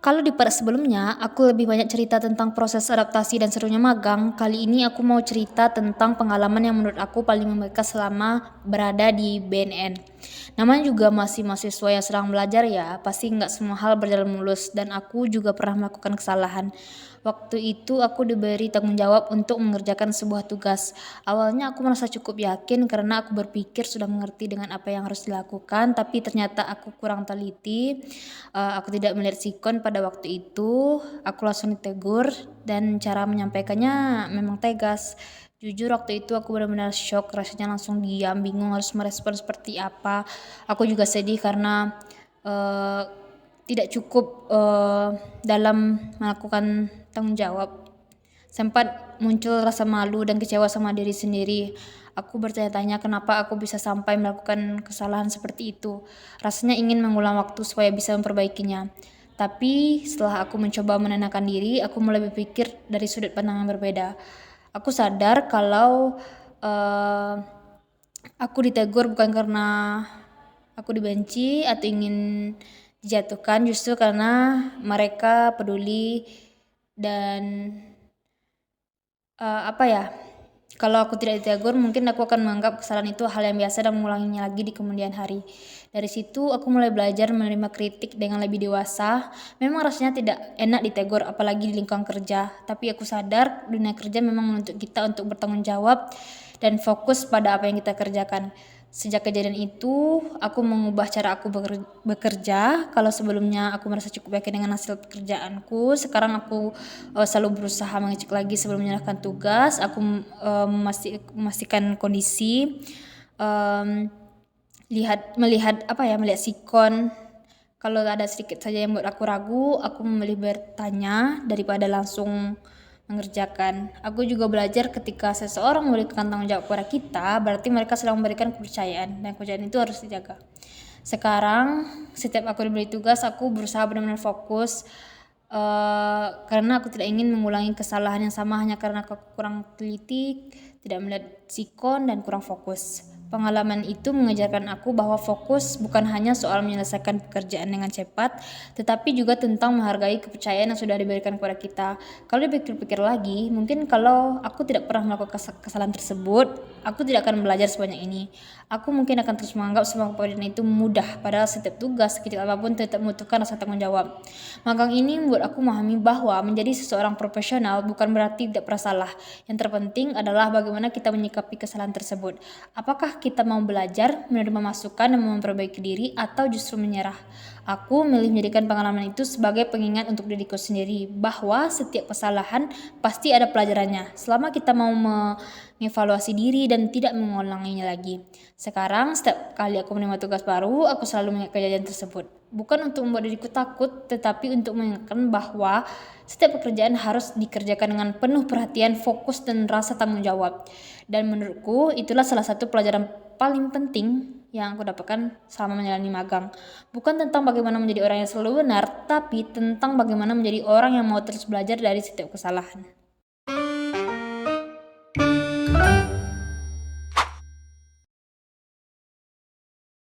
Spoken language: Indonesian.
Kalau di part sebelumnya, aku lebih banyak cerita tentang proses adaptasi dan serunya magang. Kali ini aku mau cerita tentang pengalaman yang menurut aku paling membekas selama berada di BNN. Namanya juga masih mahasiswa yang sedang belajar ya, pasti nggak semua hal berjalan mulus dan aku juga pernah melakukan kesalahan. Waktu itu aku diberi tanggung jawab untuk mengerjakan sebuah tugas. Awalnya aku merasa cukup yakin karena aku berpikir sudah mengerti dengan apa yang harus dilakukan, tapi ternyata aku kurang teliti. Aku tidak melihat sikon pada waktu itu. Aku langsung ditegur dan cara menyampaikannya memang tegas. Jujur waktu itu aku benar-benar shock, rasanya langsung diam, bingung harus merespon seperti apa. Aku juga sedih karena eh, tidak cukup dalam melakukan tanggung jawab. Sempat muncul rasa malu dan kecewa sama diri sendiri. Aku bertanya-tanya kenapa aku bisa sampai melakukan kesalahan seperti itu. Rasanya ingin mengulang waktu supaya bisa memperbaikinya. Tapi setelah aku mencoba menenangkan diri, aku mulai berpikir dari sudut pandang yang berbeda. Aku sadar kalau eh, aku ditegur bukan karena aku dibenci atau ingin dijatuhkan, justru karena mereka peduli dan apa ya, kalau aku tidak ditegur mungkin aku akan menganggap kesalahan itu hal yang biasa dan mengulanginya lagi di kemudian hari. Dari situ aku mulai belajar menerima kritik dengan lebih dewasa. Memang rasanya tidak enak ditegur apalagi di lingkungan kerja, tapi aku sadar dunia kerja memang menuntut kita untuk bertanggung jawab dan fokus pada apa yang kita kerjakan. Sejak kejadian itu, aku mengubah cara aku bekerja. Kalau sebelumnya aku merasa cukup yakin dengan hasil pekerjaanku, sekarang aku selalu berusaha mengecek lagi sebelum menyerahkan tugas. Aku memastikan kondisi, em, melihat sikon. Kalau ada sedikit saja yang buat aku ragu, aku memilih bertanya daripada langsung mengerjakan. Aku juga belajar ketika seseorang memberikan tanggung jawab kepada kita, berarti mereka sedang memberikan kepercayaan dan kepercayaan itu harus dijaga. Sekarang setiap aku diberi tugas, aku berusaha benar-benar fokus karena aku tidak ingin mengulangi kesalahan yang sama hanya karena aku kurang teliti, tidak melihat sikon dan kurang fokus. Pengalaman itu mengajarkan aku bahwa fokus bukan hanya soal menyelesaikan pekerjaan dengan cepat, tetapi juga tentang menghargai kepercayaan yang sudah diberikan kepada kita. Kalau dipikir-pikir lagi, mungkin kalau aku tidak pernah melakukan kesalahan tersebut, aku tidak akan belajar sebanyak ini. Aku mungkin akan terus menganggap semua pekerjaan itu mudah, padahal setiap tugas, sekecil apapun tetap membutuhkan rasa tanggung jawab. Magang ini membuat aku memahami bahwa menjadi seseorang profesional bukan berarti tidak pernah salah. Yang terpenting adalah bagaimana kita menyikapi kesalahan tersebut. Apakah kita mau belajar, menerima masukan dan memperbaiki diri, atau justru menyerah? Aku memilih menjadikan pengalaman itu sebagai pengingat untuk diriku sendiri bahwa setiap kesalahan pasti ada pelajarannya selama kita mau mengevaluasi diri dan tidak mengulanginya lagi. Sekarang setiap kali aku menerima tugas baru, aku selalu mengingat kejadian tersebut. Bukan untuk membuat diriku takut, tetapi untuk mengingatkan bahwa setiap pekerjaan harus dikerjakan dengan penuh perhatian, fokus, dan rasa tanggung jawab. Dan menurutku itulah salah satu pelajaran paling penting yang aku dapatkan selama menjalani magang. Bukan tentang bagaimana menjadi orang yang selalu benar, tapi tentang bagaimana menjadi orang yang mau terus belajar dari setiap kesalahan.